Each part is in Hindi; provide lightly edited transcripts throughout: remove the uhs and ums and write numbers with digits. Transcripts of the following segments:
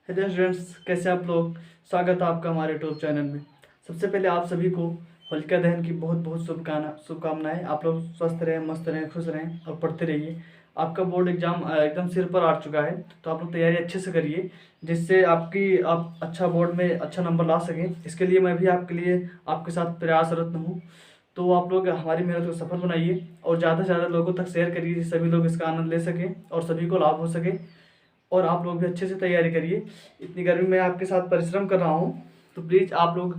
हेलो स्टूडेंट्स, कैसे आप लोग। स्वागत है आपका हमारे यूट्यूब चैनल में। सबसे पहले आप सभी को होलिका दहन की बहुत बहुत शुभकामनाएं। आप लोग स्वस्थ रहें, मस्त रहें, खुश रहें और पढ़ते रहिए। आपका बोर्ड एग्जाम एकदम सिर पर आ चुका है, तो आप लोग तैयारी अच्छे से करिए, जिससे आप अच्छा बोर्ड में अच्छा नंबर ला सकें। इसके लिए मैं भी आपके लिए आपके साथ प्रयासरत हूँ। तो आप लोग हमारी मेहनत को सफल बनाइए और ज़्यादा से ज़्यादा लोगों तक शेयर करिए, जिससे सभी लोग इसका आनंद ले सकें और सभी को लाभ हो सके। और आप लोग भी अच्छे से तैयारी करिए। इतनी गर्मी में आपके साथ परिश्रम कर रहा हूँ, तो प्लीज़ आप लोग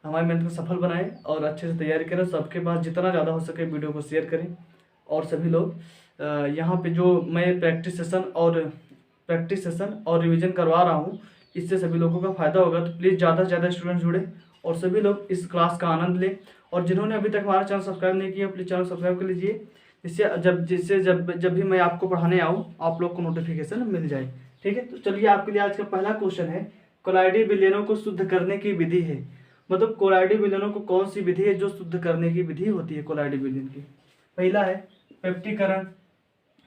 हमारी मेहनत को सफल बनाएं और अच्छे से तैयारी करें। सबके पास जितना ज़्यादा हो सके वीडियो को शेयर करें। और सभी लोग यहाँ पे जो मैं प्रैक्टिस सेशन और रिवीजन करवा रहा हूँ, इससे सभी लोगों का फ़ायदा होगा। तो प्लीज़ ज़्यादा से ज़्यादा स्टूडेंट जुड़े और सभी लोग इस क्लास का आनंद लें। और जिन्होंने अभी तक हमारा चैनल सब्सक्राइब नहीं किया, प्लीज़ चैनल सब्सक्राइब कर लीजिए, जिससे जब भी मैं आपको पढ़ाने आऊँ आप लोग को नोटिफिकेशन मिल जाए। ठीक है, तो चलिए आपके लिए आज का पहला क्वेश्चन है, कोलाइडी विलयनों को शुद्ध करने की विधि है। मतलब कोलाइडी विलयनों को कौन सी विधि है जो शुद्ध करने की विधि होती है कोलाइडी विलयन की। पहला है पेप्टिकरण,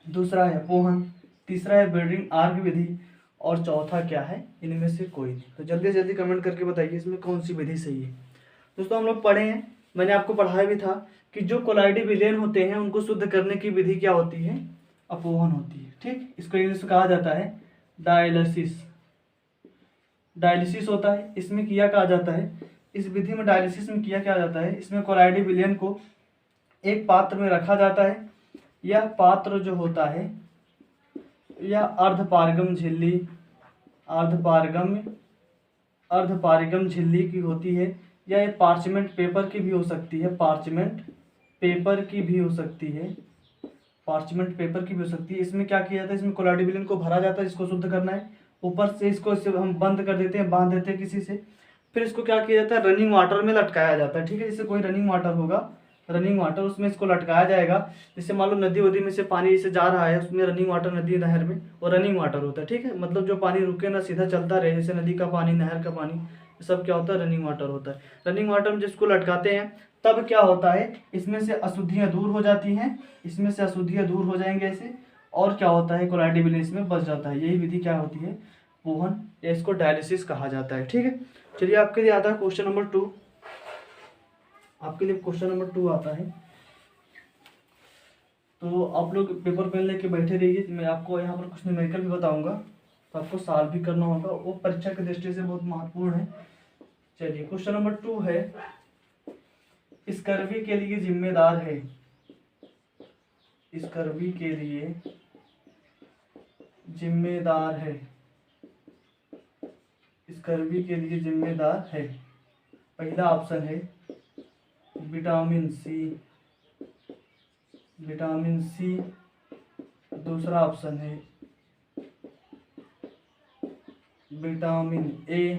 दूसरा है अपोहन, तीसरा है ब्रीडिंग आर्क विधि और चौथा क्या है, इनमें से कोई नहीं। तो जल्दी से जल्दी कमेंट करके बताइए इसमें कौन सी विधि सही है। दोस्तों हम लोग पढ़े हैं, मैंने आपको पढ़ाया भी था कि जो कोलाइडी विलयन होते हैं उनको शुद्ध करने की विधि क्या होती है, अपोहन होती है। ठीक, इसको इंग्लिश में कहा जाता है डायलिसिस। डायलिसिस होता है, इसमें किया कहा जाता है, इस विधि में डायलिसिस में किया क्या जाता है, इसमें कोलाइडी विलयन को एक पात्र में रखा जाता है। यह पात्र जो होता है यह अर्धपारगम झिल्ली अर्धपारगम झिल्ली की होती है, या ये पार्चमेंट पेपर की भी हो सकती है। पार्चमेंट पेपर की भी हो सकती है। इसमें क्या किया जाता है, इसमें कोलाइडी विलयन को भरा जाता है, इसको शुद्ध करना है। ऊपर से इसको हम बंद कर देते हैं, बांध देते हैं किसी से। फिर इसको क्या किया जाता है, रनिंग वाटर में लटकाया जाता है। ठीक है, जैसे कोई रनिंग वाटर होगा, रनिंग वाटर, उसमें इसको लटकाया जाएगा। जैसे मान लो नदी वदी में से पानी जैसे जा रहा है, उसमें रनिंग वाटर, नदी नहर में वो रनिंग वाटर होता है। ठीक है, मतलब जो पानी रुके ना, सीधा चलता रहे, जैसे नदी का पानी, नहर का पानी, ये सब क्या होता है, रनिंग वाटर होता है। रनिंग वाटर में जिसको लटकाते हैं तब क्या होता है, इसमें से अशुद्धियाँ दूर हो जाती हैं, इसमें से अशुद्धियाँ दूर हो जाएंगे ऐसे, और क्या होता है, कोलाइडी विलयन इसमें बच जाता है। यही विधि क्या होती है, पोहन, या इसको डायलिसिस कहा जाता है। ठीक है, चलिए आपके लिए आता है क्वेश्चन नंबर 2। आपके लिए क्वेश्चन नंबर 2 आता है, तो आप लोग पेपर पेन लेके बैठे रहिए। मैं आपको यहाँ पर कुछ न्यूमेरिकल भी बताऊंगा, तो आपको सॉल्व भी करना होगा, वो परीक्षा की दृष्टि से बहुत महत्वपूर्ण है। चलिए क्वेश्चन नंबर 2 है, स्कर्वी के लिए जिम्मेदार है, स्कर्वी के लिए जिम्मेदार है, स्कर्वी के लिए जिम्मेदार है। पहला ऑप्शन है विटामिन सी, दूसरा ऑप्शन है विटामिन ए,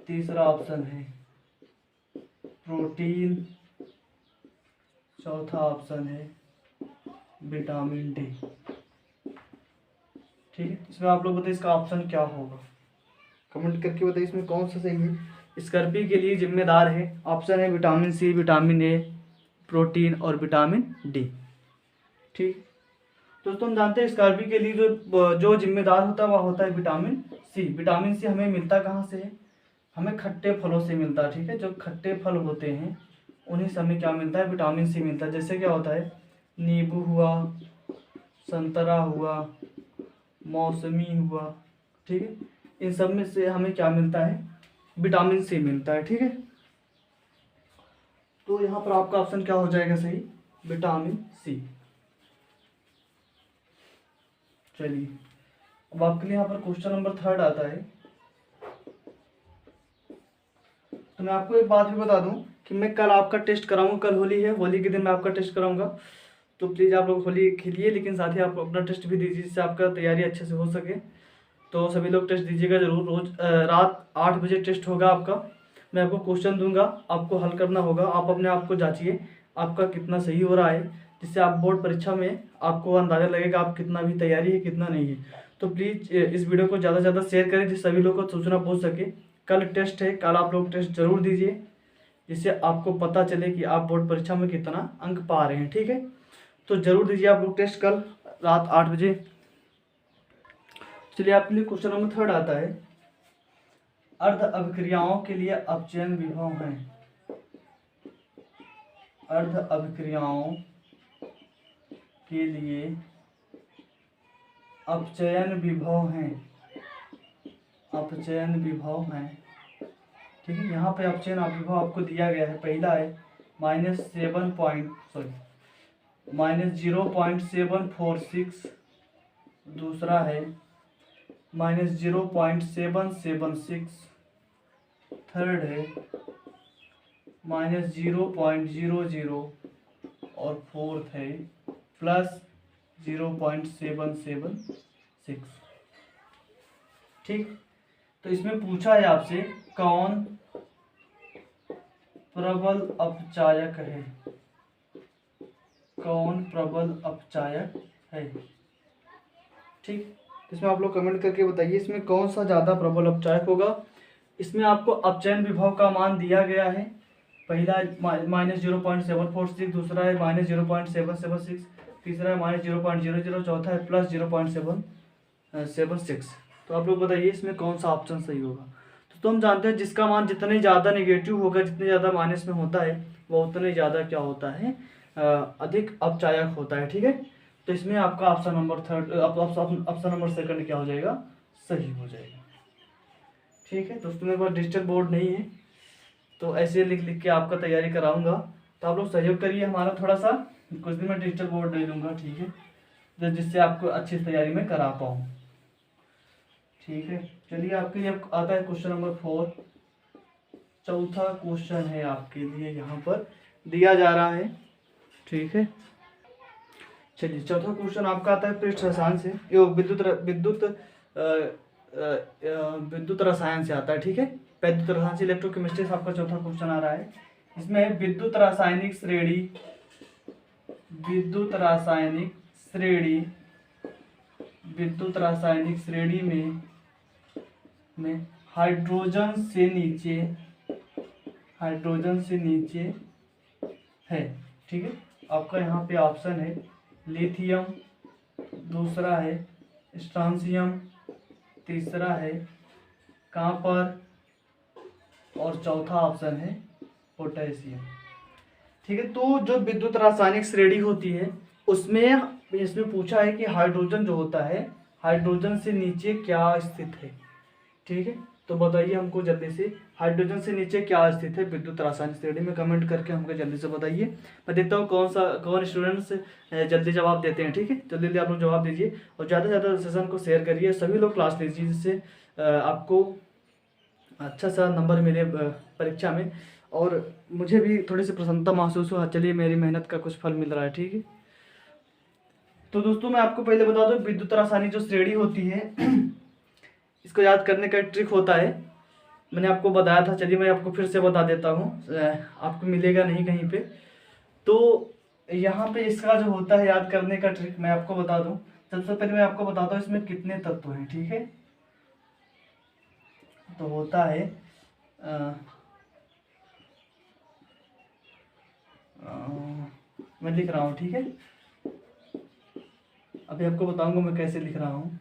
तीसरा ऑप्शन है प्रोटीन, चौथा ऑप्शन है विटामिन डी। ठीक है, इसमें आप लोग बताइए इसका ऑप्शन क्या होगा, कमेंट करके बताइए इसमें कौन सा सही है। स्कर्वी के लिए जिम्मेदार है, ऑप्शन है vitamin C, vitamin A, protein और विटामिन डी। ठीक, दोस्तों हम जानते हैं स्कर्वी के लिए जो जिम्मेदार होता है वह होता है विटामिन सी। विटामिन सी हमें मिलता कहाँ से है, हमें खट्टे फलों से मिलता है। ठीक है, जो खट्टे फल होते हैं उन्हीं से हमें क्या मिलता है, विटामिन सी मिलता है। जैसे क्या होता है, नींबू हुआ, संतरा हुआ, मौसमी हुआ। ठीक है, इन सब में से हमें क्या मिलता है, विटामिन सी मिलता है। ठीक है, तो यहाँ पर आपका ऑप्शन क्या हो जाएगा सही, विटामिन सी। चलिए अब आपके लिए यहाँ पर क्वेश्चन नंबर 3 आता है। तो मैं आपको एक बात भी बता दूं कि मैं कल आपका टेस्ट कराऊंगा, कल होली है, होली के दिन मैं आपका टेस्ट कराऊंगा। तो प्लीज़ आप लोग होली खेलिए, लेकिन साथ ही आप अपना टेस्ट भी दीजिए, जिससे आपका तैयारी अच्छे से हो सके। तो सभी लोग टेस्ट दीजिएगा जरूर। रोज रात 8 बजे टेस्ट होगा आपका। मैं आपको क्वेश्चन दूंगा, आपको हल करना होगा। आप अपने आप को जांचिए आपका कितना सही हो रहा है, जिससे आप बोर्ड परीक्षा में आपको अंदाज़ा लगेगा आप कितना भी तैयारी है, कितना नहीं है। तो प्लीज़ इस वीडियो को ज़्यादा से ज़्यादा शेयर करें, जिससे सभी लोगों को सूचना पहुँच सके। कल टेस्ट है, कल आप लोग टेस्ट जरूर दीजिए, जिससे आपको पता चले कि आप बोर्ड परीक्षा में कितना अंक पा रहे हैं। ठीक है, तो जरूर दीजिए आप लोग टेस्ट कल रात 8 बजे। चलिए आपके लिए क्वेश्चन नंबर 3 आता है, अर्ध अभिक्रियाओं के लिए अपचयन विभव हैं। अर्ध अभिक्रियाओं के लिए अपचयन विभव हैं। अपचयन विभव हैं, ठीक है। यहाँ पे अपचयन विभव आपको दिया गया है। पहला है -0.746, दूसरा है -0.776, थर्ड है -0.00 और फोर्थ है +0.776। ठीक, तो इसमें पूछा है आपसे कौन प्रबल अपचायक है। कौन प्रबल अपचायक है, ठीक। इसमें आप लोग कमेंट करके बताइए इसमें कौन सा ज़्यादा प्रबल अपचायक होगा। इसमें आपको अपचयन विभव का मान दिया गया है। पहला -0.746, दूसरा है -0.776, तीसरा है -0.00, चौथा है +0.776। तो आप लोग बताइए इसमें कौन सा ऑप्शन सही होगा। तो हम जानते हैं जिसका मान जितने ज़्यादा नेगेटिव होगा, जितने ज़्यादा माइनस में होता है, वो उतने ज़्यादा क्या होता है, अधिक अपचायक होता है, ठीक है। तो इसमें आपका ऑप्शन नंबर 3, ऑप्शन नंबर 2 क्या हो जाएगा, सही हो जाएगा, ठीक है। दोस्तों मेरे पास डिजिटल बोर्ड नहीं है, तो ऐसे लिख लिख के आपका तैयारी कराऊंगा। तो आप लोग सहयोग करिए हमारा थोड़ा सा, कुछ दिन में डिजिटल बोर्ड ले लूँगा, ठीक है, जिससे आपको अच्छी तैयारी में करा पाऊँ, ठीक है। चलिए आपके लिए आता है क्वेश्चन नंबर 4। चौथा क्वेश्चन है आपके लिए, यहाँ पर दिया जा रहा है, ठीक है। चलिए चौथा क्वेश्चन आपका आता है पृष्ठ रसायन से, विद्युत रसायन से आता है, ठीक है। विद्युत रसायन से इलेक्ट्रोकेमिस्ट्री से आपका चौथा क्वेश्चन आ रहा है। इसमें विद्युत रासायनिक श्रेणी में हाइड्रोजन से नीचे है, ठीक है। आपका यहाँ पे ऑप्शन है लिथियम, दूसरा है स्ट्रांसियम, तीसरा है कॉपर और चौथा ऑप्शन है पोटेशियम, ठीक है। तो जो विद्युत रासायनिक श्रेणी होती है उसमें इसमें पूछा है कि हाइड्रोजन जो होता है, हाइड्रोजन से नीचे क्या स्थित है, ठीक है। तो बताइए हमको जल्दी से, हाइड्रोजन से नीचे क्या स्थित है विद्युत रासायनिक श्रेणी में, कमेंट करके हमको जल्दी से बताइए। मैं देखता हूँ कौन स्टूडेंट्स जल्दी जवाब देते हैं, ठीक है। जल्दी जल्दी आप लोग जवाब दीजिए और ज़्यादा से ज़्यादा सेशन को शेयर करिए, सभी लोग क्लास लीजिए, जिससे आपको अच्छा सा नंबर मिले परीक्षा में और मुझे भी थोड़ी सी प्रसन्नता महसूस हो। चलिए मेरी मेहनत का कुछ फल मिल रहा है, ठीक है। तो दोस्तों मैं आपको पहले बता दूं, विद्युत रासायनिक जो श्रेणी होती है इसको याद करने का एक ट्रिक होता है, मैंने आपको बताया था। चलिए मैं आपको फिर से बता देता हूँ, आपको मिलेगा नहीं कहीं पे। तो यहाँ पे इसका जो होता है याद करने का ट्रिक मैं आपको बता दूं। सबसे पहले मैं आपको बताता हूँ इसमें कितने तत्व हैं, ठीक है। तो होता है मैं लिख रहा हूँ, ठीक है। अभी आपको बताऊंगा मैं कैसे लिख रहा हूँ।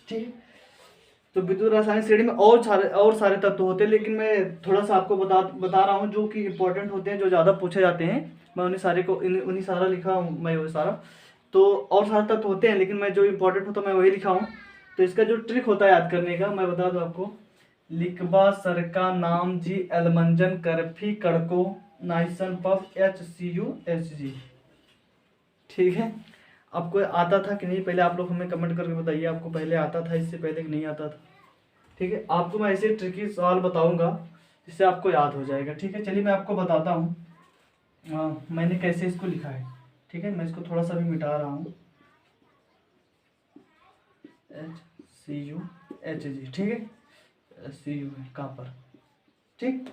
ठीक, तो विद्युत रासायनिक श्रेणी में और सारे तत्व होते हैं, लेकिन मैं थोड़ा सा आपको बता रहा हूँ जो कि इंपॉर्टेंट होते हैं, जो ज़्यादा पूछे जाते हैं। मैं उन्हीं सारा लिखा हूँ मैं, वो सारा तो और सारे तत्व होते हैं, लेकिन मैं जो इंपॉर्टेंट होता है मैं वही लिखा हूँ। तो इसका जो ट्रिक होता है याद करने का मैं बता दूँ आपको, लिखबा सरका नाम जी एलमंजन करफी कड़को नाइसन पफ HCuHg, ठीक है। आपको आता था कि नहीं पहले आप लोग हमें कमेंट करके बताइए, आपको पहले आता था इससे पहले कि नहीं आता था, ठीक है। आपको मैं ऐसे ट्रिकी सवाल बताऊंगा जिससे आपको याद हो जाएगा, ठीक है। चलिए मैं आपको बताता हूँ मैंने कैसे इसको लिखा है, ठीक है। मैं इसको थोड़ा सा भी मिटा रहा हूँ, HCuHg, ठीक है, Cu है कॉपर, ठीक।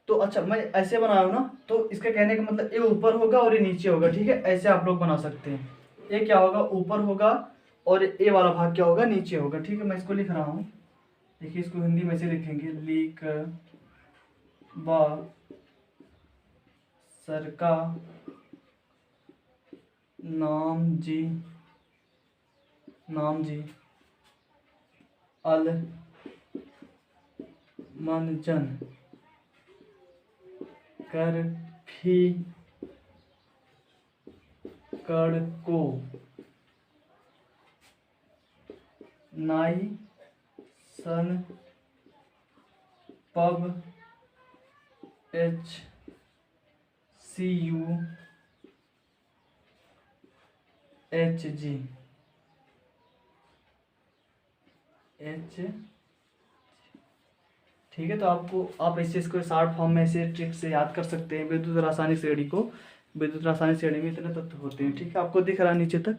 तो अच्छा मैं ऐसे बना रहा हूँ ना, तो इसका कहने का मतलब ये ऊपर होगा और ये नीचे होगा, ठीक है। ऐसे आप लोग बना सकते हैं, ये क्या होगा ऊपर होगा और ये वाला भाग क्या होगा नीचे होगा, ठीक है। मैं इसको लिख रहा हूँ, देखिए इसको हिंदी में से लिखेंगे, लिख व सरका नामजी अल मनजन कर फी कड़ को नाई सन पब एच सी यू एच जी एच। ठीक है, तो आप ऐसे इसको शॉर्ट फॉर्म में ऐसे ट्रिक से याद कर सकते हैं। विद्युत रासायनिक श्रेणी को, विद्युत रासायनिक श्रेणी में इतने तत्व होते हैं। ठीक है, आपको दिख रहा है नीचे तक।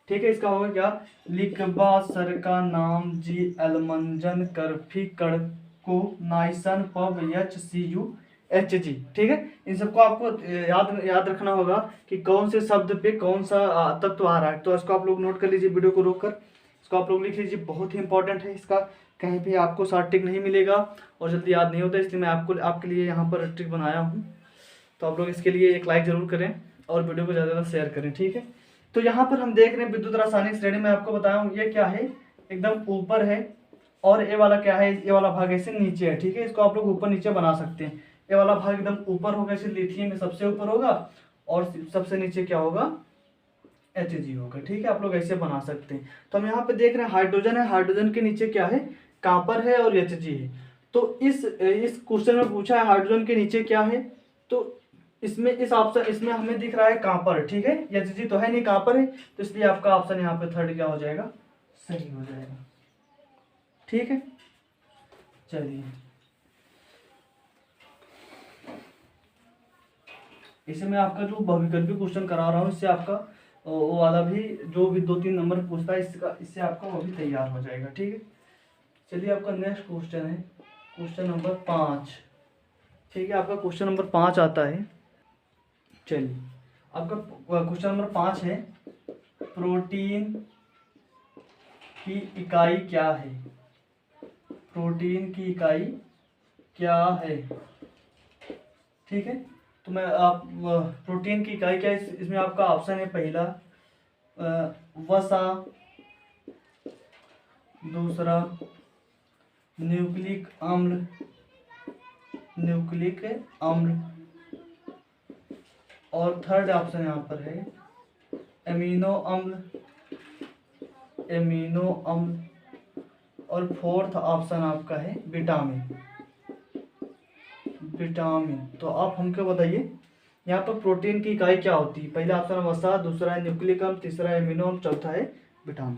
ठीक है, इसका होगा क्या, लिखबा सर का नाम जी एलमंजन करफी कड़ को नाइसन पब एच सी यू एच जी। ठीक है, इन सबको आपको याद रखना होगा कि कौन से शब्द पे कौन सा तत्व आ रहा है। तो इसको आप लोग नोट कर लीजिए, वीडियो को रोक कर इसको आप लोग लिख लीजिए, बहुत ही इंपॉर्टेंट है। इसका कहीं पे आपको शॉर्ट ट्रिक नहीं मिलेगा और जल्दी याद नहीं होता, इसलिए मैं आपके लिए यहाँ पर ट्रिक बनाया हूँ। तो आप लोग इसके लिए एक लाइक जरूर करें और वीडियो को ज़्यादा शेयर करें। ठीक है, तो यहाँ पर हम देख रहे हैं विद्युत रासायनिक श्रेणी में आपको बताया हूँ, ये क्या है, एकदम ऊपर है और ये वाला क्या है, ये वाला भाग ऐसे नीचे है। ठीक है, इसको आप लोग ऊपर नीचे बना सकते हैं। ये वाला भाग एकदम ऊपर होगा, इसे लिथियम में सबसे ऊपर होगा और सबसे नीचे क्या होगा, Hg होगा। ठीक है, आप लोग ऐसे बना सकते हैं। तो हम यहाँ पे देख रहे हैं हाइड्रोजन है, हाइड्रोजन के नीचे क्या है, कॉपर है और Hg है। तो इस क्वेश्चन में पूछा है हाइड्रोजन के नीचे क्या है, तो इसमें इस ऑप्शन इसमें हमें दिख रहा है कॉपर। ठीक है, Hg तो है नहीं, कॉपर है, तो इसलिए आपका ऑप्शन यहाँ पे थर्ड क्या हो जाएगा, सही हो जाएगा। ठीक है, चलिए इसे मैं आपका जो बहुविकल्पी क्वेश्चन करा रहा हूँ, इससे आपका वो वाला भी जो भी 2-3 नंबर पूछता है इससे आपका वो भी तैयार हो जाएगा। ठीक है, चलिए आपका नेक्स्ट क्वेश्चन है क्वेश्चन नंबर 5। ठीक है, आपका क्वेश्चन नंबर 5 आता है। चलिए आपका क्वेश्चन नंबर 5 है, प्रोटीन की इकाई क्या है, प्रोटीन की इकाई क्या है। ठीक है, तो मैं आप प्रोटीन की इकाई क्या है, इसमें आपका ऑप्शन है पहला वसा, दूसरा न्यूक्लिक अम्ल और थर्ड ऑप्शन यहाँ पर है एमिनो अम्ल और फोर्थ ऑप्शन आपका है विटामिन। तो आप हमको बताइए यहाँ पर प्रोटीन की इकाई क्या होती है। पहला ऑप्शन है वसा, दूसरा है न्यूक्लिक अम्ल, तीसरा है एमिनो अम्ल, चौथा है विटामिन।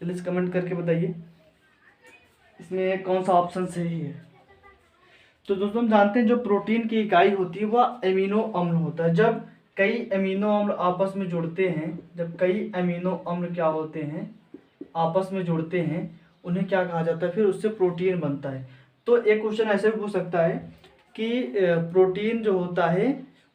चलिए कमेंट करके बताइए इसमें कौन सा ऑप्शन सही है। तो दोस्तों हम जानते हैं जो प्रोटीन की इकाई होती है वह एमिनो अम्ल होता है। जब कई एमिनो अम्ल आपस में जुड़ते हैं, जब कई एमिनो अम्ल क्या होते हैं, आपस में जुड़ते हैं, उन्हें क्या कहा जाता है, फिर उससे प्रोटीन बनता है। तो एक क्वेश्चन ऐसे भी पूछ सकता है कि प्रोटीन जो होता है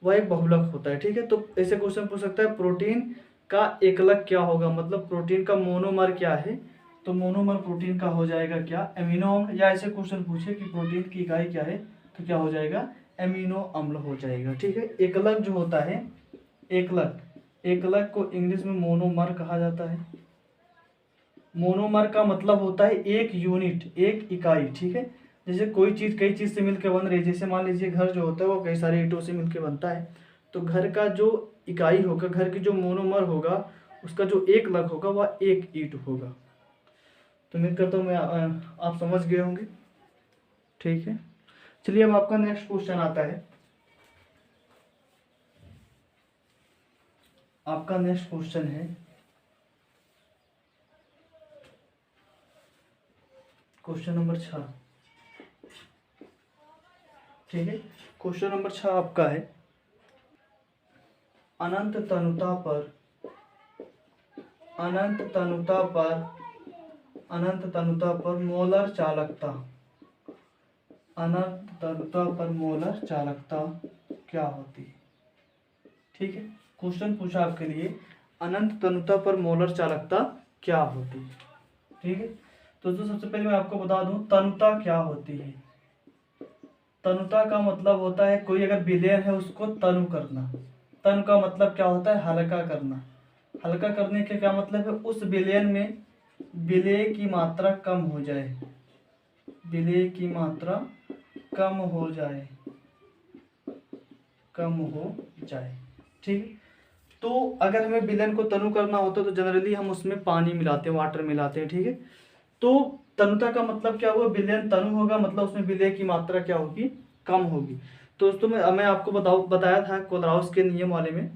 वह एक बहुलक होता है। ठीक है, तो ऐसे क्वेश्चन पूछ सकता है प्रोटीन का एकलक क्या होगा, मतलब प्रोटीन का मोनोमर क्या है। तो मोनोमर प्रोटीन का हो जाएगा क्या, एमिनो अम्ल। या ऐसे क्वेश्चन पूछे कि प्रोटीन की इकाई क्या है, तो क्या हो जाएगा, एमिनो अम्ल हो जाएगा। ठीक है, एकलक जो होता है, एकलक को इंग्लिश में मोनोमर कहा जाता है। मोनोमर का मतलब होता है एक यूनिट, एक इकाई। ठीक है, जैसे कोई चीज़ कई चीज़ से मिलकर बन रही है, जैसे मान लीजिए घर जो होता है वो कई सारे ईंटों से मिलकर बनता है। तो घर का जो इकाई होगा, घर की जो मोनोमर होगा, उसका जो एक लग होगा वह एक ईंट होगा। तो उम्मीद करता हूँ मैं आप समझ गए होंगे। ठीक है, चलिए अब आपका नेक्स्ट क्वेश्चन आता है। आपका नेक्स्ट क्वेश्चन है क्वेश्चन नंबर 6। ठीक है, क्वेश्चन नंबर 6 आपका है, अनंत तनुता पर मोलर चालकता, अनंत तनुता पर मोलर चालकता क्या होती है। ठीक है, क्वेश्चन पूछा आपके लिए अनंत तनुता पर मोलर चालकता क्या होती है। ठीक है, तो सबसे पहले मैं आपको बता दूं तनुता क्या होती है। तनुता का मतलब होता है कोई अगर विलयन है उसको तनु करना। तनु का मतलब क्या होता है? हल्का करना। हल्का करने के क्या मतलब है? उस विलयन में विलेय की मात्रा कम हो जाए, विलेय की मात्रा कम हो जाए, कम हो जाए। ठीक। तो अगर हमें विलयन को तनु करना होता है तो जनरली हम उसमें पानी मिलाते हैं, वाटर मिलाते हैं। ठीक है। तो तनुता का मतलब क्या हुआ? विलयन तनु होगा, मतलब उसमें विलेय की मात्रा क्या होगी? कम होगी। तो दोस्तों मैं आपको बताया था कोलराउस के नियम वाले में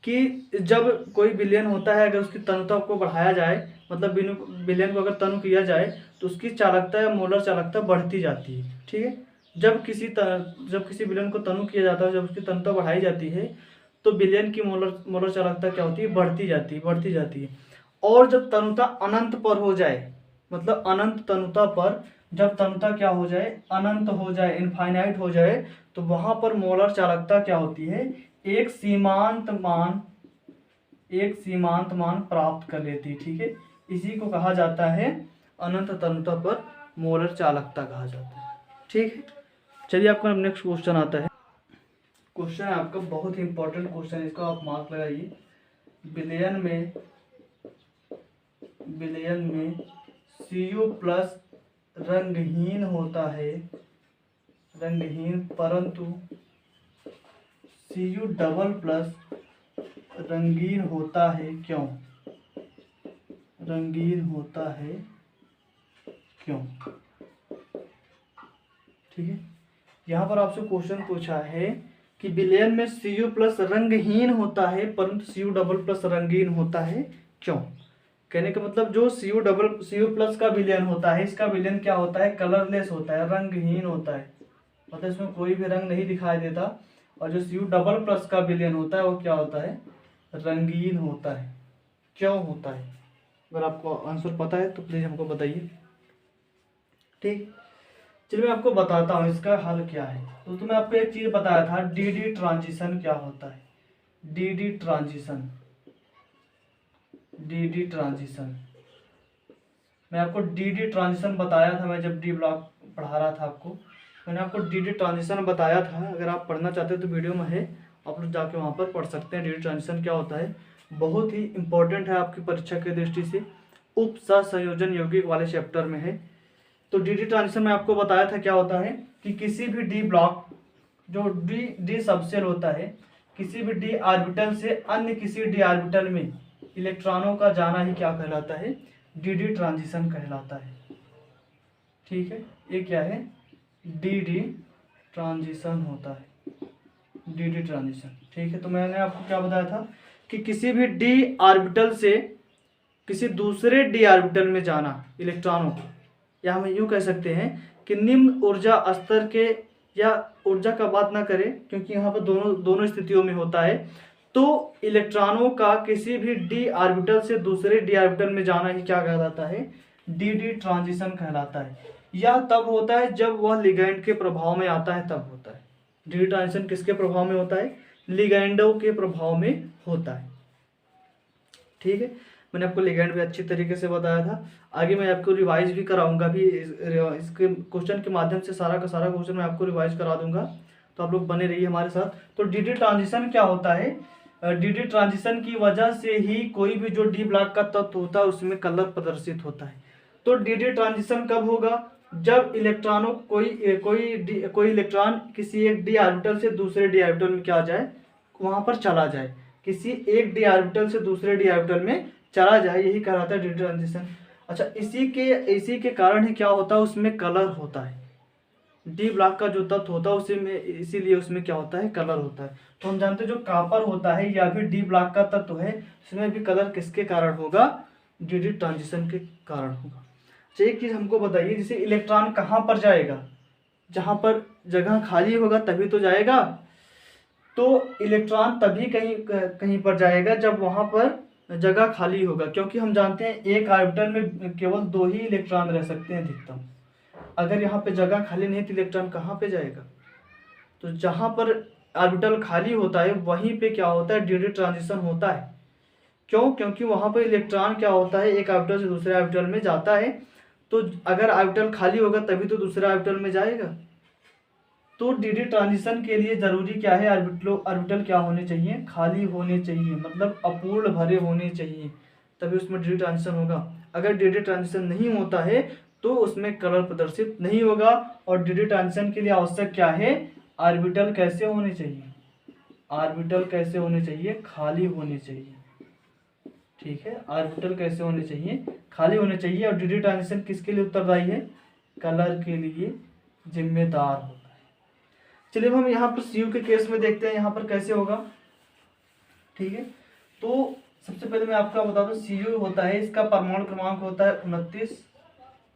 कि जब कोई विलयन होता है अगर उसकी तनुता को बढ़ाया जाए, मतलब विलयन को अगर तनु किया जाए तो उसकी चालकता या मोलर चालकता बढ़ती जाती है। ठीक है। जब किसी विलयन को तनु किया जाता है, जब उसकी तनुता बढ़ाई जाती है तो विलयन की मोलर चालकता क्या होती है? बढ़ती जाती है। और जब तनुता अनंत पर हो जाए, मतलब अनंत तनुता पर जब तनुता क्या हो जाए? अनंत हो जाए, इनफाइनाइट हो जाए, तो वहां पर मोलर चालकता क्या होती है? एक सीमांत मान प्राप्त कर लेती है। ठीक है। इसी को कहा जाता है अनंत तनुता पर मोलर चालकता कहा जाता है। ठीक है। चलिए आपका नेक्स्ट क्वेश्चन आता है। क्वेश्चन है आपका बहुत ही इंपॉर्टेंट क्वेश्चन, इसको आप मार्क लगाइए। विलयन में Cu प्लस रंगहीन होता है, परंतु Cu डबल प्लस रंगीन होता है, क्यों? रंगीन होता है क्यों? ठीक है। यहाँ पर आपसे क्वेश्चन पूछा है कि विलयन में Cu प्लस रंगहीन होता है परंतु Cu डबल प्लस रंगीन होता है, क्यों? कहने का मतलब जो Cu प्लस का विलयन होता है, इसका विलयन क्या होता है? कलरलेस होता है, रंगहीन होता है, मतलब इसमें कोई भी रंग नहीं दिखाई देता। और जो Cu डबल प्लस का विलयन होता है वो क्या होता है? रंगीन होता है। क्यों होता है? अगर आपको आंसर पता है तो प्लीज हमको बताइए। ठीक। चलिए मैं आपको बताता हूँ इसका हल क्या है। तो मैं आपको एक चीज बताया था, डी ट्रांजिशन क्या होता है? डी ट्रांजिशन मैं आपको डी ट्रांजिशन बताया था, मैं जब डी ब्लॉक पढ़ा रहा था आपको, मैंने आपको डी ट्रांजिशन बताया था। अगर आप पढ़ना चाहते हो तो वीडियो में है, आप लोग जाके वहाँ पर पढ़ सकते हैं। डी ट्रांजिशन क्या होता है, बहुत ही इंपॉर्टेंट है आपकी परीक्षा की दृष्टि से, उप संयोजन यौगिक वाले चैप्टर में है। तो डी ट्रांजिशन में आपको बताया था क्या होता है कि किसी भी डी ब्लॉक, जो डी सबसेल होता है, किसी भी डी ऑर्बिटल से अन्य किसी डी ऑर्बिटल में इलेक्ट्रॉनों का जाना ही क्या कहलाता है? डी ट्रांजिशन कहलाता है। ठीक है। ये क्या है? डी ट्रांजिशन होता है, डी ट्रांजिशन। ठीक है। तो मैंने आपको क्या बताया था कि किसी भी डी ऑर्बिटल से किसी दूसरे डी ऑर्बिटल में जाना इलेक्ट्रॉनों को, या हम यूँ कह सकते हैं कि निम्न ऊर्जा स्तर के, या ऊर्जा का बात ना करें क्योंकि यहाँ पर दोनों स्थितियों में होता है, तो इलेक्ट्रॉनों का किसी भी डी ऑर्बिटल से दूसरे डी ऑर्बिटल में जाना ही क्या कहलाता है? डी ट्रांजिशन कहलाता है। यह तब होता है जब वह लिगैंड के प्रभाव में आता है, तब होता है। डी ट्रांजिशन किसके प्रभाव में होता है? लिगैंडों के प्रभाव में होता है। ठीक है। मैंने आपको लिगैंड भी अच्छी तरीके से बताया था। आगे मैं आपको रिवाइज भी कराऊंगा भी, इसके क्वेश्चन के माध्यम से सारा का सारा क्वेश्चन मैं आपको रिवाइज करा दूंगा, तो आप लोग बने रहिए हमारे साथ। तो डी ट्रांजिशन क्या होता है? डी ट्रांजिशन की वजह से ही कोई भी जो डी ब्लॉक का तत्व होता है उसमें कलर प्रदर्शित होता है। तो डी ट्रांजिशन कब होगा? जब इलेक्ट्रॉनों कोई इलेक्ट्रॉन किसी एक डी ऑर्बिटल से दूसरे डी ऑर्बिटल में क्या जाए? वहां पर चला जाए, किसी एक डी ऑर्बिटल से दूसरे डी ऑर्बिटल में चला जाए, यही कहलाता है डी ट्रांजिशन। अच्छा, इसी के कारण ही क्या होता है? उसमें कलर होता है। डी ब्लॉक का जो तत्व होता है उसी में, इसीलिए उसमें क्या होता है? कलर होता है। तो हम जानते हैं जो कॉपर होता है या फिर डी ब्लॉक का तत्व है, इसमें भी कलर किसके कारण होगा? डी ट्रांजिशन के कारण होगा। तो एक चीज हमको बताइए, जैसे इलेक्ट्रॉन कहाँ पर जाएगा? जहाँ पर जगह खाली होगा तभी तो जाएगा। तो इलेक्ट्रॉन तभी कहीं पर जाएगा जब वहां पर जगह खाली होगा, क्योंकि हम जानते हैं एक ऑर्बिटल में केवल 2 ही इलेक्ट्रॉन रह सकते हैं अधिकतम। अगर यहाँ पे जगह खाली नहीं तो इलेक्ट्रॉन कहाँ पे जाएगा? तो जहाँ पर ऑर्बिटल खाली होता है वहीं पे क्या होता है? डी ट्रांजिशन होता है। क्यों? क्योंकि वहाँ पर इलेक्ट्रॉन क्या होता है? एक ऑर्बिटल से दूसरे ऑर्बिटल में जाता है। तो अगर ऑर्बिटल खाली होगा तभी तो दूसरे ऑर्बिटल में जाएगा। तो डी ट्रांजिशन के लिए ज़रूरी क्या है, ऑर्बिटल क्या होने चाहिए, खाली होने चाहिए, मतलब अपूर्ण भरे होने चाहिए, तभी उसमें डी ट्रांजिशन होगा। अगर डी ट्रांजिशन नहीं होता है तो उसमें कलर प्रदर्शित नहीं होगा। और डी ट्रांजिशन के लिए आवश्यक क्या है, ऑर्बिटल कैसे होने चाहिए, ऑर्बिटल कैसे होने चाहिए, खाली होने चाहिए। ठीक है, ऑर्बिटल कैसे होने चाहिए, खाली होने चाहिए। और डी ट्रांजिशन किसके लिए उत्तरदायी है, कलर के लिए जिम्मेदार होता है। चलिए हम यहाँ पर सी यू के केस में देखते हैं यहाँ पर कैसे होगा। ठीक है, तो सबसे पहले मैं आपको बता दूं सी यू होता है, इसका परमाणु क्रमांक होता है 29।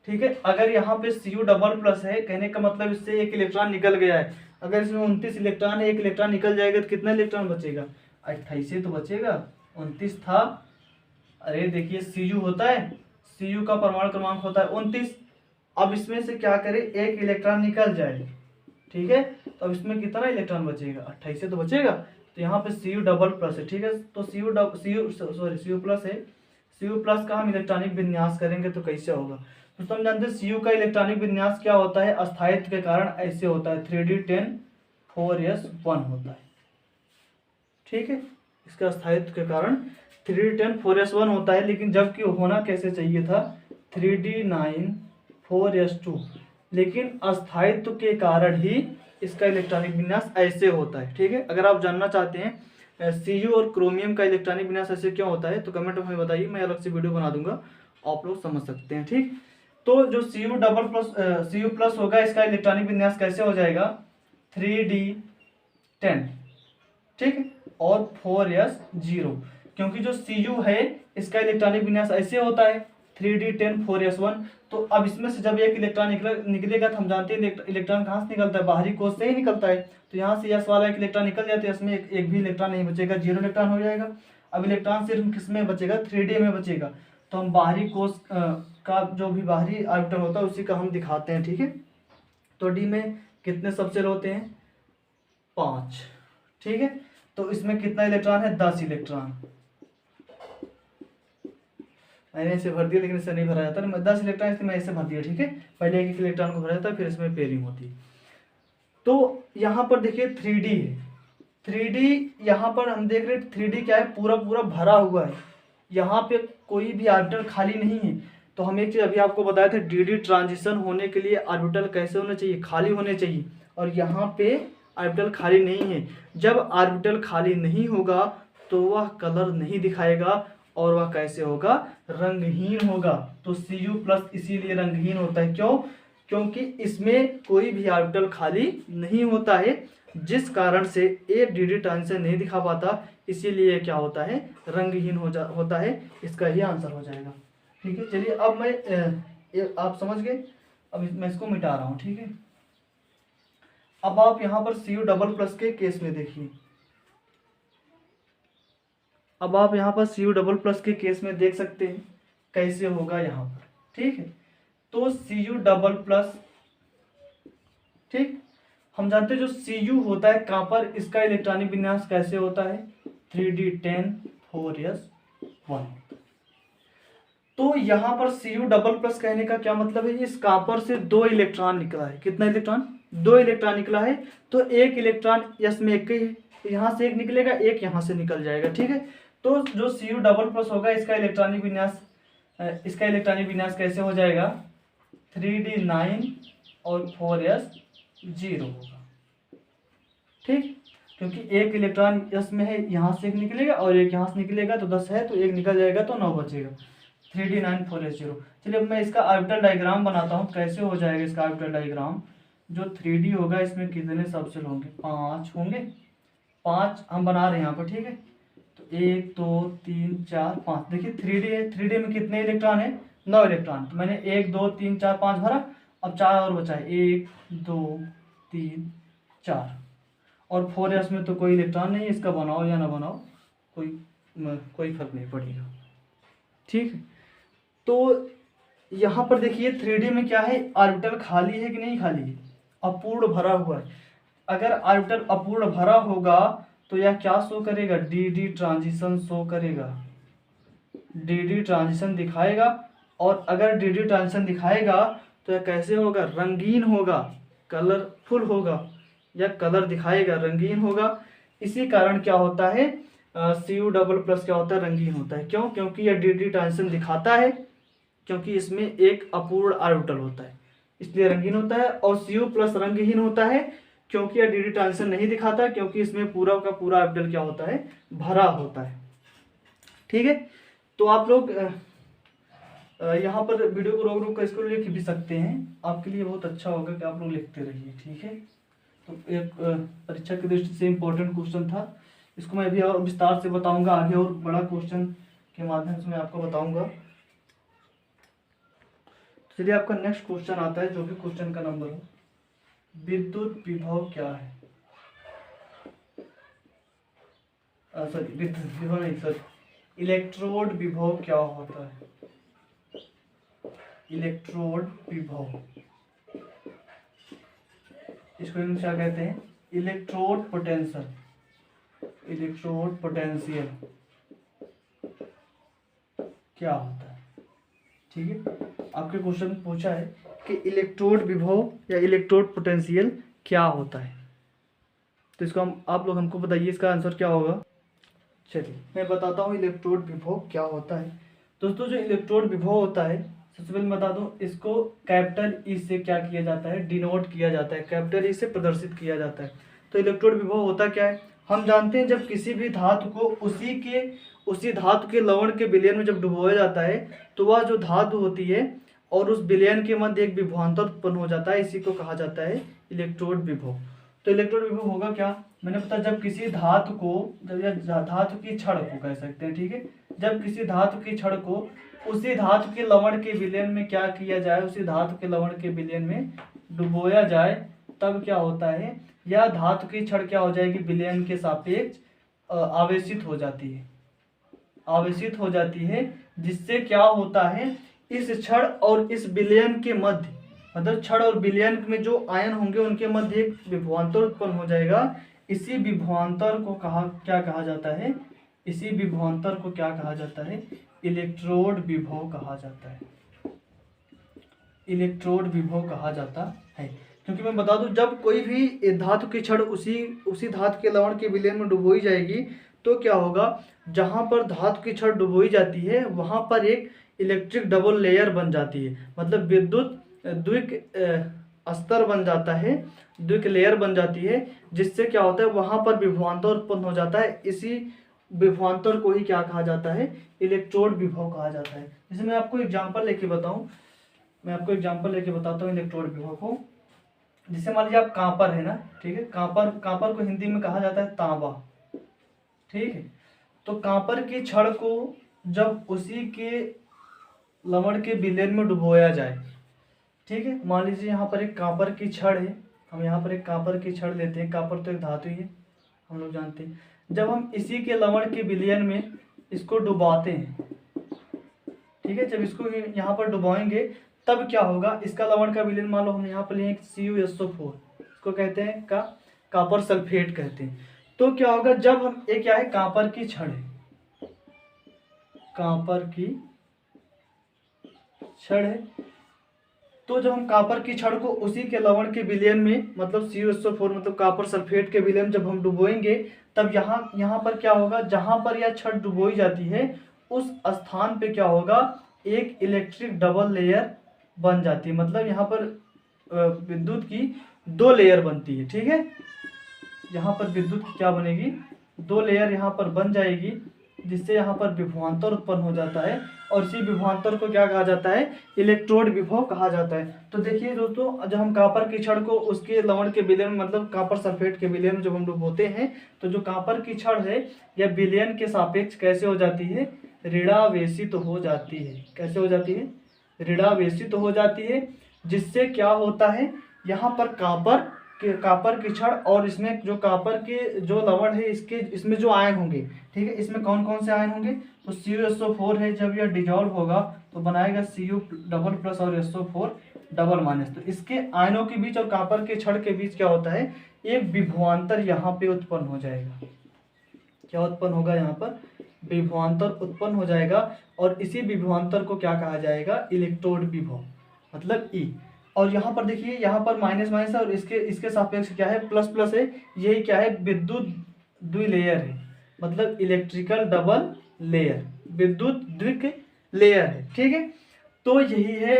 ठीक है, अगर यहाँ पे सी यू डबल प्लस है, कहने का मतलब इससे एक इलेक्ट्रॉन निकल गया है। अगर इसमें 29 इलेक्ट्रॉन है, एक इलेक्ट्रॉन निकल जाएगा तो कितना इलेक्ट्रॉन बचेगा, 28 ही तो बचेगा, 29 था। अरे देखिए सी यू होता है, सी यू का परमाणु क्रमांक होता है 29। अब इसमें से क्या करें, एक इलेक्ट्रॉन निकल जाए। ठीक है, तो अब इसमें कितना इलेक्ट्रॉन बचेगा, 28 तो बचेगा। तो यहाँ पे सी यू डबल प्लस है। ठीक है, तो सी यू प्लस है, सी यू प्लस का हम इलेक्ट्रॉनिक विन्यास करेंगे तो कैसे होगा। तो हम जानते हैं सी यू का इलेक्ट्रॉनिक विन्यास क्या होता है, अस्थायित्व के कारण ऐसे होता है, 3d10 4s1 होता है। ठीक है, इसका अस्थायित्व के कारण 3d10 4s1 होता है, लेकिन जबकि होना कैसे चाहिए था 3d9 4s2, लेकिन अस्थायित्व के कारण ही इसका इलेक्ट्रॉनिक विन्यास ऐसे होता है। ठीक है, अगर आप जानना चाहते हैं सी यू और क्रोमियम का इलेक्ट्रॉनिक विन्यास ऐसे क्यों होता है तो कमेंट में बताइए, मैं अलग से वीडियो बना दूंगा, आप लोग समझ सकते हैं। ठीक, तो जो C U double plus C U plus होगा, इसका इलेक्ट्रॉनिक विन्यास कैसे हो जाएगा 3d10। ठीक है, और 4s0, क्योंकि जो सी यू है इसका इलेक्ट्रॉनिक विन्यास ऐसे होता है 3d10 4s1। तो अब इसमें से जब एक इलेक्ट्रॉन निकलेगा तो हम जानते हैं इलेक्ट्रॉन कहाँ से निकलता है, बाहरी कोश से ही निकलता है। तो यहाँ से यस वाला एक इलेक्ट्रॉन निकल जाता है, इसमें एक भी इलेक्ट्रॉन नहीं बचेगा, 0 इलेक्ट्रॉन हो जाएगा। अब इलेक्ट्रॉन सिर्फ किस में बचेगा 3d में बचेगा। तो हम बाहरी कोश का जो भी बाहरी ऑर्बिटल होता है उसी का हम दिखाते हैं। ठीक है, तो डी में कितने सबसेल होते हैं 5। ठीक है, तो इसमें कितना इलेक्ट्रॉन है 10 इलेक्ट्रॉन। मैंने इसे भर दिया लेकिन इसे नहीं भरा जाता, 10 इलेक्ट्रॉन इसमें ऐसे भर दिया। ठीक है, पहले एक इलेक्ट्रॉन को भरा जाता है फिर इसमें पेयरिंग होती है। तो यहाँ पर देखिए 3d है, 3d यहाँ पर हम देख रहे हैं 3d क्या है, पूरा पूरा भरा हुआ है, यहाँ पे कोई भी ऑर्बिटल खाली नहीं है। तो हम एक चीज़ अभी आपको बताया था, डी ट्रांजिशन होने के लिए ऑर्बिटल कैसे होना चाहिए, खाली होने चाहिए, और यहाँ पे ऑर्बिटल खाली नहीं है। जब ऑर्बिटल खाली नहीं होगा तो वह कलर नहीं दिखाएगा और वह कैसे होगा, रंगहीन होगा। तो सी यू प्लस इसीलिए रंगहीन होता है, क्यों, क्योंकि इसमें कोई भी ऑर्बिटल खाली नहीं होता है, जिस कारण से ये डी ट्रांजिशन नहीं दिखा पाता, इसीलिए क्या होता है, रंगहीन होता है। इसका ही आंसर हो जाएगा। ठीक है, चलिए अब मैं आप समझ गए, अब मैं इसको मिटा रहा हूँ। ठीक है, अब आप यहाँ पर सी यू डबल प्लस के केस में देखिए, अब आप यहाँ पर सी यू डबल प्लस के केस में देख सकते हैं कैसे होगा यहाँ पर। ठीक है, तो सी यू डबल प्लस, ठीक, हम जानते हैं जो सी यू होता है कॉपर, इसका इलेक्ट्रॉनिक विन्यास कैसे होता है 3d10 4s1। तो यहाँ पर सी यू डबल प्लस कहने का क्या मतलब है, इस कॉपर से 2 इलेक्ट्रॉन निकला है, कितना इलेक्ट्रॉन, 2 इलेक्ट्रॉन निकला है। तो एक इलेक्ट्रॉन यस में एक ही है, यहाँ से एक निकलेगा, एक यहाँ से निकल जाएगा। ठीक है, तो जो सी यू डबल प्लस होगा इसका इलेक्ट्रॉनिक विन्यास कैसे हो जाएगा 3d9 और 4s0 होगा। ठीक, क्योंकि एक इलेक्ट्रॉन यस में है, यहाँ से एक निकलेगा और एक यहाँ से निकलेगा, तो 10 है तो एक निकल जाएगा तो 9 बचेगा, 3d9 4s0। चलिए अब मैं इसका ऑर्बिटल डायग्राम बनाता हूँ, कैसे हो जाएगा इसका ऑर्बिटल डायग्राम। जो 3d होगा इसमें कितने सबसेल होंगे, 5 होंगे, 5 हम बना रहे हैं यहाँ पर। ठीक है, तो 1 2 3 4 5, देखिए 3d है, 3d में कितने इलेक्ट्रॉन है 9 इलेक्ट्रॉन। तो मैंने 1 2 3 4 5 भरा, अब 4 और बचा है, 1 2 3 4, और 4s में तो कोई इलेक्ट्रॉन नहीं है, इसका बनाओ या ना बनाओ कोई फर्क नहीं पड़ेगा। ठीक, तो यहाँ पर देखिए 3d में क्या है, ऑर्बिटल खाली है कि नहीं खाली है, अपूर्ण भरा हुआ है। अगर ऑर्बिटल अपूर्ण भरा होगा तो यह क्या शो करेगा, डी ट्रांजिशन शो करेगा, डी ट्रांजिशन दिखाएगा। और अगर डी ट्रांजिशन दिखाएगा तो यह कैसे होगा, रंगीन होगा, कलरफुल होगा। या कलर दिखाएगा, रंगीन होगा। इसी कारण क्या होता है, Cu डबल प्लस क्या होता है, रंगीन होता है। क्यों? क्योंकि यह डी ट्रांजिशन दिखाता है, क्योंकि इसमें एक अपूर्ण ऑर्बिटल होता है, इसलिए रंगीन होता है। और Cu प्लस रंगहीन होता है क्योंकि यह डी ट्रांजिशन नहीं दिखाता, क्योंकि इसमें पूरा का पूरा ऑर्बिटल क्या होता है, भरा होता है। ठीक है, तो आप लोग यहाँ पर वीडियो को रोक रोक कर इसको लिख भी सकते हैं, आपके लिए बहुत अच्छा होगा कि आप लोग लिखते रहिए। ठीक है, तो एक परीक्षा की दृष्टि से इम्पोर्टेंट क्वेश्चन था, इसको मैं अभी और विस्तार से बताऊंगा आगे, और बड़ा क्वेश्चन के माध्यम से मैं आपको बताऊंगा। चलिए, आपका नेक्स्ट क्वेश्चन आता है, जो कि क्वेश्चन का नंबर है, विद्युत विभव क्या है। सॉरी, विद्युत विभव नहीं, सॉरी, इलेक्ट्रोड विभव क्या होता है। इलेक्ट्रोड विभव, इसको इंग्लिश क्या कहते हैं, इलेक्ट्रोड पोटेंशियल। इलेक्ट्रोड पोटेंशियल क्या होता है। ठीक है, आपके क्वेश्चन पूछा है कि इलेक्ट्रोड विभव या इलेक्ट्रोड पोटेंशियल क्या होता है, तो इसको आप लोग हमको बताइए, इसका आंसर क्या होगा। चलिए, मैं बताता हूँ इलेक्ट्रोड विभव क्या होता है। दोस्तों, जो इलेक्ट्रोड विभव होता है, सबसे पहले बता दूं, इसको कैपिटल ई से क्या किया जाता है, डिनोट किया जाता है, कैपिटल ई से प्रदर्शित किया जाता है। तो इलेक्ट्रोड विभव होता क्या है, हम जानते हैं, जब किसी भी धातु को उसी धातु के लवण के विलयन में जब डुबोया जाता है, तो वह जो धातु होती है और उस विलयन के मध्य एक विभवांतर उत्पन्न हो जाता है, इसी को कहा जाता है इलेक्ट्रोड विभव। तो इलेक्ट्रोड विभव होगा क्या, मैंने बताया, जब किसी धातु को, जब यह धातु की छड़ को कह सकते हैं, ठीक है, जब किसी धातु की छड़ को उसी धातु के लवण के विलयन में क्या किया जाए, उसी धातु के लवण के विलयन में डुबोया जाए, तब क्या होता है, यह धातु की छड़ क्या हो जाएगी, विलयन के सापेक्ष आवेशित हो जाती है, आवेशित हो जाती है, जिससे क्या होता है, इस छड़ और इस विलयन के मध्य, मतलब छड़ और विलयन में जो आयन होंगे उनके मध्य एक विभवांतर उत्पन्न हो जाएगा। इसी विभवांतर को क्या कहा जाता है, इसी विभवांतर को क्या कहा जाता है, इलेक्ट्रोड विभव कहा जाता है। इलेक्ट्रोड विभव कहा जाता है, क्योंकि मैं बता दूं, जब कोई भी धातु की छड़ उसी धातु के लवण के विलयन में डुबोई जाएगी, तो क्या होगा, जहां पर धातु की छड़ डुबोई जाती है वहां पर एक इलेक्ट्रिक डबल लेयर बन जाती है, मतलब विद्युत द्विक स्तर बन जाता है, द्विक लेयर बन जाती है, जिससे क्या होता है, वहां पर विभवांतर उत्पन्न हो जाता है। इसी विभवांतर को ही क्या कहा जाता है, इलेक्ट्रोड विभव कहा जाता है। जैसे मैं आपको एग्जांपल लेके बताऊं, मैं आपको एग्जांपल लेके बताता हूँ इलेक्ट्रोड विभव को। जैसे मान लीजिए आप कांपर है ना, ठीक है, कांपर को हिंदी में कहा जाता है तांबा। ठीक है, तो कांपर की छड़ को जब उसी के लवण के विलयन में डुबोया जाए, ठीक है, मान लीजिए यहाँ पर एक कांपर की छड़ है, हम यहाँ पर एक कांपर की छड़ लेते हैं, कांपर तो एक धातु ही है, हम लोग जानते हैं। जब हम इसी के लवण के विलयन में इसको डुबाते हैं, ठीक है, जब इसको यहाँ पर डुबाएंगे, तब क्या होगा, इसका लवण का विलयन मान लो हम यहाँ पर लिए CuSO4, इसको कहते हैं कापर सल्फेट कहते हैं। तो क्या होगा, जब हम एक क्या है, कांपर की छड़ है, कांपर की छड़ है, तो जब हम कापर की छड़ को उसी के लवण के विलयन में, मतलब CuSO4 मतलब कापर सल्फेट के विलयन जब हम डुबोएंगे, तब यहाँ पर क्या होगा, जहां पर यह छड़ डुबोई जाती है उस स्थान पे क्या होगा, एक इलेक्ट्रिक डबल लेयर बन जाती है, मतलब यहाँ पर विद्युत की 2 लेयर बनती है। ठीक है, यहाँ पर विद्युत की क्या बनेगी, 2 लेयर यहाँ पर बन जाएगी, जिससे यहाँ पर विभवांतर उत्पन्न हो जाता है, और इसी विभवांतर को क्या कहा जाता है, इलेक्ट्रोड विभव कहा जाता है। तो देखिए दोस्तों, जब हम कापर की छड़ को उसके लवण के विलयन मतलब कापर सल्फेट के विलयन में जब हम डुबोते हैं, तो जो कापर की छड़ है यह विलयन के सापेक्ष कैसे हो जाती है, ऋणावेशित हो जाती है। कैसे हो जाती है, ऋणावेशित हो जाती है, जिससे क्या होता है, यहाँ पर कापर की छड़ और इसमें जो कापर के जो लवण है इसमें जो आयन होंगे, ठीक है, इसमें कौन कौन से आयन होंगे, तो CuSO4 है, जब यह डिजॉल्व होगा तो बनाएगा Cu डबल प्लस और SO4 डबल माइनस। तो इसके आयनों के बीच और कापर के छड़ के बीच क्या होता है, एक विभवांतर यहाँ पे उत्पन्न हो जाएगा। क्या उत्पन्न होगा, यहाँ पर विभवांतर उत्पन्न हो जाएगा, और इसी विभवांतर को क्या कहा जाएगा, इलेक्ट्रोड विभव, मतलब ई। और यहाँ पर देखिए, यहाँ पर माइनस माइनस है और इसके सापेक्ष क्या है, प्लस प्लस है। यही क्या है, विद्युत द्विलेयर है, मतलब इलेक्ट्रिकल डबल लेयर, विद्युत द्विक लेयर है, ठीक है। तो यही है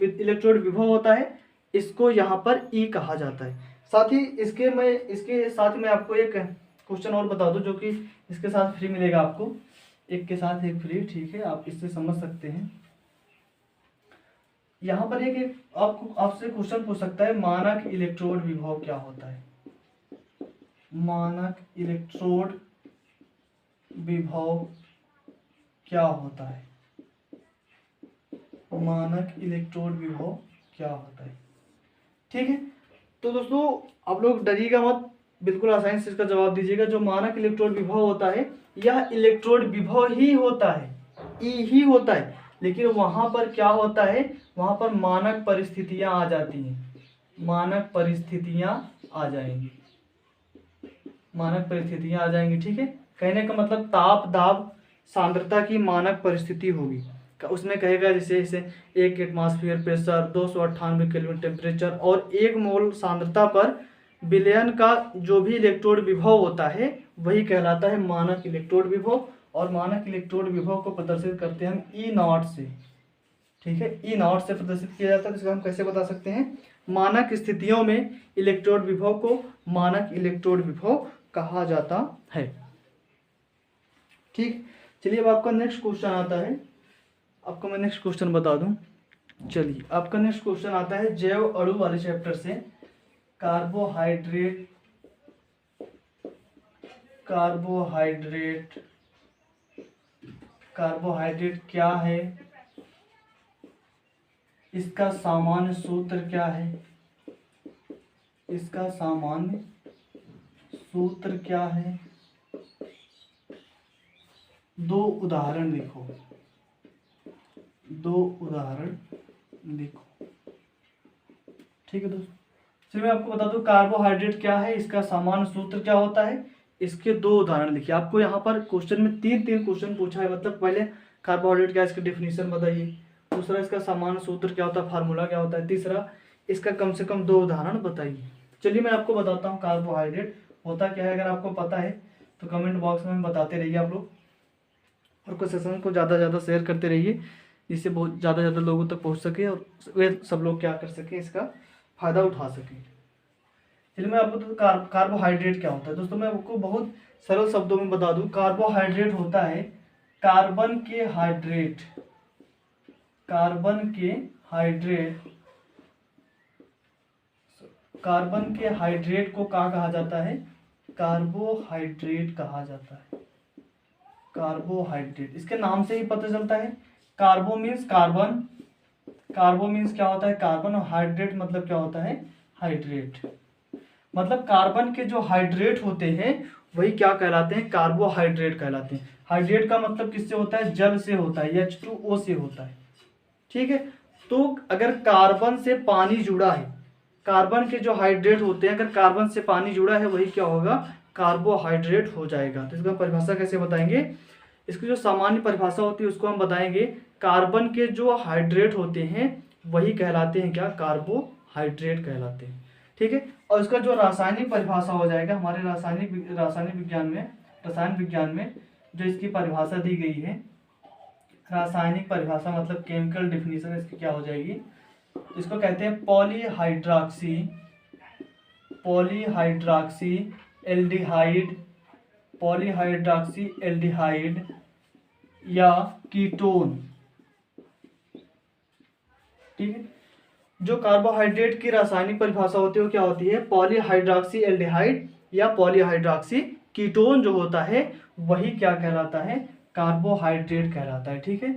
इलेक्ट्रोड विभव होता है, इसको यहाँ पर ई कहा जाता है। साथ ही इसके साथ में आपको एक क्वेश्चन और बता दूं, जो कि इसके साथ फ्री मिलेगा आपको, एक के साथ एक फ्री, ठीक है, आप इससे समझ सकते हैं। यहाँ पर एक आपसे क्वेश्चन पूछ सकता है, मानक इलेक्ट्रोड विभव क्या होता है। मानक इलेक्ट्रोड विभव क्या होता है, मानक इलेक्ट्रोड विभव क्या होता है, ठीक है। तो दोस्तों आप लोग डरिएगा मत, बिल्कुल आसानी से इसका जवाब दीजिएगा। जो मानक इलेक्ट्रोड विभव होता है, यह इलेक्ट्रोड विभव ही होता है, ई ही होता है, लेकिन वहां पर क्या होता है, वहां पर मानक परिस्थितियां आ जाती हैं, मानक परिस्थितियां आ जाएंगी, मानक परिस्थितियां आ जाएंगी, ठीक है। कहने का मतलब ताप दाब सांद्रता की मानक परिस्थिति होगी, उसमें कहेगा जैसे जैसे 1 एटमॉस्फेयर प्रेशर, 298 केल्विन टेम्परेचर और 1 मोल सांद्रता पर विलयन का जो भी इलेक्ट्रोड विभव होता है वही कहलाता है मानक इलेक्ट्रोड विभव। और मानक इलेक्ट्रोड विभव को प्रदर्शित करते हैं हम ई नॉट से, ठीक है, ई नॉट से प्रदर्शित किया जाता है। तो इसको हम कैसे बता सकते हैं, मानक स्थितियों में इलेक्ट्रोड विभव को मानक इलेक्ट्रोड विभव कहा जाता है, ठीक। चलिए अब आपका नेक्स्ट क्वेश्चन आता है, आपको मैं नेक्स्ट क्वेश्चन बता दूं। चलिए आपका नेक्स्ट क्वेश्चन आता है जैव अणु वाले चैप्टर से, कार्बोहाइड्रेट कार्बोहाइड्रेट क्या है, इसका सामान्य सूत्र क्या है, इसका सामान्य सूत्र क्या है। दो उदाहरण लिखो, दो उदाहरण लिखो, ठीक है दोस्तों। चलिए मैं आपको बता दूं कार्बोहाइड्रेट क्या है, इसका सामान्य सूत्र क्या होता है, इसके दो उदाहरण लिखिए। आपको यहाँ पर क्वेश्चन में तीन क्वेश्चन पूछा है, मतलब पहले कार्बोहाइड्रेट क्या है, इसकी डेफिनेशन बताइए, दूसरा इसका सामान्य सूत्र क्या होता है, फार्मूला क्या होता है, तीसरा इसका कम से कम दो उदाहरण बताइए। चलिए मैं आपको बताता हूँ कार्बोहाइड्रेट होता क्या है। अगर आपको पता है तो कमेंट बॉक्स में बताते रहिए आप लोग, और कुछ सेशन को ज़्यादा से ज़्यादा शेयर करते रहिए, जिससे बहुत ज़्यादा से ज़्यादा लोगों तक पहुँच सके और वे सब लोग क्या कर सकें, इसका फ़ायदा उठा सकें। चलिए मैं आपको तो कार्बोहाइड्रेट क्या होता है दोस्तों, मैं आपको बहुत सरल शब्दों में बता दूं। कार्बोहाइड्रेट होता है कार्बन के हाइड्रेट, कार्बन के हाइड्रेट को क्या कहा जाता है, कार्बोहाइड्रेट कहा जाता है, कार्बोहाइड्रेट। इसके नाम से ही पता चलता है, कार्बो मीन्स कार्बन, कार्बो मीन्स क्या होता है, कार्बन, और हाइड्रेट मतलब क्या होता है, हाइड्रेट। मतलब कार्बन के जो हाइड्रेट होते हैं वही क्या कहलाते हैं, कार्बोहाइड्रेट कहलाते हैं। हाइड्रेट का मतलब किससे होता है, जल से होता है, H2O से होता है, ठीक है। तो अगर कार्बन से पानी जुड़ा है, कार्बन के जो हाइड्रेट होते हैं अगर कार्बन से पानी जुड़ा है वही क्या होगा, कार्बोहाइड्रेट हो जाएगा। तो इसका परिभाषा कैसे बताएंगे, इसकी जो सामान्य परिभाषा होती है उसको हम बताएंगे, कार्बन के जो हाइड्रेट होते हैं वही कहलाते हैं क्या, कार्बोहाइड्रेट कहलाते हैं, ठीक है। और इसका जो रासायनिक परिभाषा हो जाएगा, हमारे रासायनिक विज्ञान में जो इसकी परिभाषा दी गई है, रासायनिक परिभाषा मतलब केमिकल डिफिनीशन इसकी क्या हो जाएगी, इसको कहते हैं पॉलीहाइड्रॉक्सी एल्डिहाइड या कीटोन, ठीक है। जो कार्बोहाइड्रेट की रासायनिक परिभाषा होती है वो क्या होती है, पॉलीहाइड्रॉक्सी एल्डिहाइड या पॉलीहाइड्रॉक्सी कीटोन जो होता है वही क्या कहलाता है, कार्बोहाइड्रेट कहलाता है, ठीक है।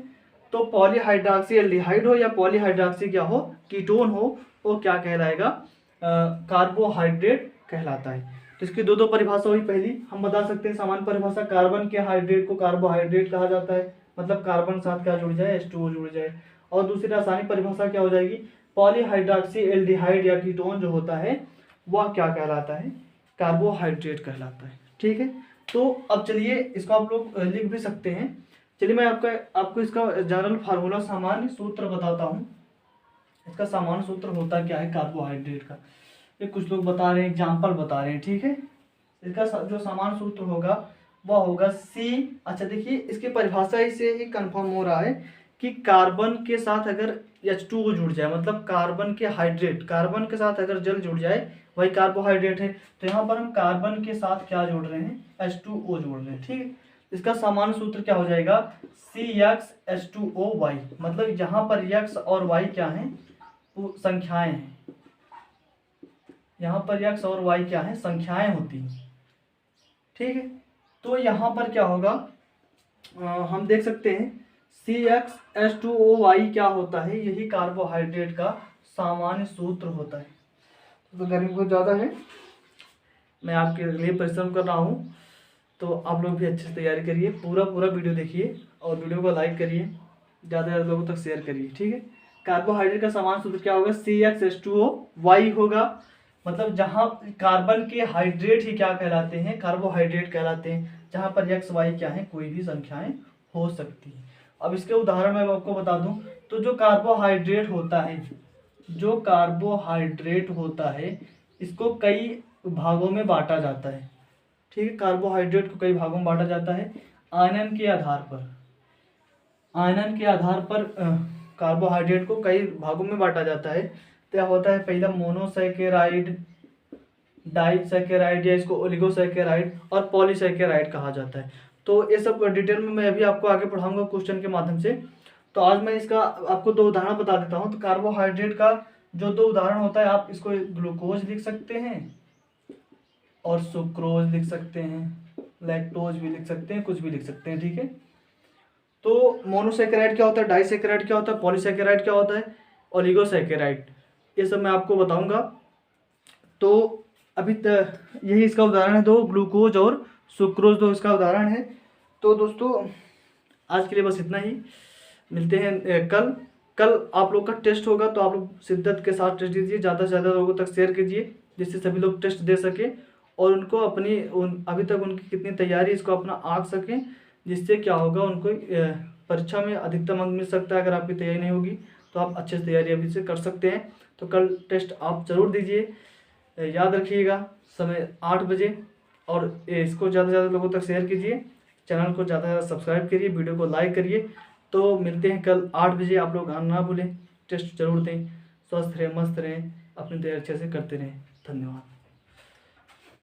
तो पॉलीहाइड्रॉक्सी एल्डिहाइड हो या पॉलीहाइड्रॉक्सी क्या हो, कीटोन हो, वो क्या कहलाएगा, कार्बोहाइड्रेट कहलाता है। तो इसकी दो परिभाषा हुई। पहली हम बता सकते हैं सामान्य परिभाषा, कार्बन के हाइड्रेट को कार्बोहाइड्रेट कहा जाता है, मतलब कार्बन साथ क्या जुड़ जाए, H2O जुड़ जाए। और दूसरी रासायनिक परिभाषा क्या हो जाएगी, पॉलीहाइड्रॉक्सी एल्डिहाइड या कीटोन जो होता है वह क्या कहलाता है, कार्बोहाइड्रेट कहलाता है, ठीक है। तो अब चलिए इसको आप लोग लिख भी सकते हैं। चलिए मैं आपको इसका जनरल फार्मूला, सामान्य सूत्र बताता हूँ। इसका सामान्य सूत्र होता क्या है कार्बोहाइड्रेट का, ये कुछ लोग बता रहे हैं, एग्जाम्पल बता रहे हैं, ठीक है। इसका जो सामान्य सूत्र होगा वह होगा सी। अच्छा देखिए, इसकी परिभाषा से ही कंफर्म हो रहा है कि कार्बन के साथ अगर H2O जुड़ जाए, मतलब कार्बन के हाइड्रेट, कार्बन के साथ अगर जल जुड़ जाए वही कार्बोहाइड्रेट है। तो यहाँ पर हम कार्बन के साथ क्या जोड़ रहे हैं, H2O जोड़ रहे हैं, ठीक है। इसका सामान्य सूत्र क्या हो जाएगा, CxH2OY, मतलब यहाँ पर x और y क्या है, वो संख्याएं हैं। यहाँ पर x और y क्या है, संख्याएं होती हैं, ठीक है। तो यहाँ पर क्या होगा, हम देख सकते हैं CxH2OY क्या होता है, यही कार्बोहाइड्रेट का सामान्य सूत्र होता है। तो गर्मी बहुत ज़्यादा है, मैं आपके लिए परिश्रम कर रहा हूँ, तो आप लोग भी अच्छे से तैयारी करिए, पूरा वीडियो देखिए और वीडियो को लाइक करिए, ज़्यादा से ज़्यादा लोगों तक शेयर करिए, ठीक है। कार्बोहाइड्रेट का सामान्य सूत्र क्या होगा, CxH2OY होगा, मतलब जहाँ कार्बन के हाइड्रेट ही क्या कहलाते हैं, कार्बोहाइड्रेट कहलाते हैं, जहाँ पर x y क्या है, कोई भी संख्याएं हो सकती है। अब इसके उदाहरण मैं आपको बता दूं, तो जो कार्बोहाइड्रेट होता है इसको कई भागों में बांटा जाता है, ठीक है। कार्बोहाइड्रेट को कई भागों में बांटा जाता है आयनन के आधार पर कार्बोहाइड्रेट को कई भागों में बांटा जाता है। क्या होता है, पहला मोनोसैकेराइड, डाइसैकेराइड, या इसको ओलिगोसैकेराइड और पॉलीसैकेराइड कहा जाता है। तो ये सब डिटेल में मैं अभी आपको आगे पढ़ाऊंगा क्वेश्चन के माध्यम से। तो आज मैं इसका आपको दो उदाहरण बता देता हूँ। तो कार्बोहाइड्रेट का जो दो उदाहरण होता है, आप इसको ग्लूकोज लिख सकते हैं और सुक्रोज लिख सकते हैं, लैक्टोज भी लिख सकते हैं, कुछ भी लिख सकते हैं, ठीक है। तो मोनोसैकेराइड क्या होता है, डाइसैकेराइड क्या होता है, पॉलीसैकेराइड क्या होता है, ओलिगोसैकेराइड, ये सब मैं आपको बताऊंगा। तो अभी यही इसका उदाहरण है, दो ग्लूकोज और सुक्रोज दो इसका उदाहरण है। तो दोस्तों आज के लिए बस इतना ही, मिलते हैं कल आप लोग का टेस्ट होगा, तो आप लोग शिद्दत के साथ टेस्ट दीजिए, ज़्यादा से ज़्यादा लोगों तक शेयर कीजिए, जिससे सभी लोग टेस्ट दे सकें और उनको अभी तक उनकी कितनी तैयारी इसको अपना आंक सकें, जिससे क्या होगा, उनको परीक्षा में अधिकतम अंक मिल सकता है। अगर आपकी तैयारी नहीं होगी तो आप अच्छे से तैयारी अभी से कर सकते हैं। तो कल टेस्ट आप ज़रूर दीजिए, याद रखिएगा समय 8 बजे, और इसको ज़्यादा से ज़्यादा लोगों तक शेयर कीजिए, चैनल को ज़्यादा से ज़्यादा सब्सक्राइब करिए, वीडियो को लाइक करिए। तो मिलते हैं कल 8 बजे, आप लोग आना ना भूलें, टेस्ट जरूर दें, स्वस्थ रहें, मस्त रहें, अपनी तैयारी अच्छे से करते रहें। धन्यवाद।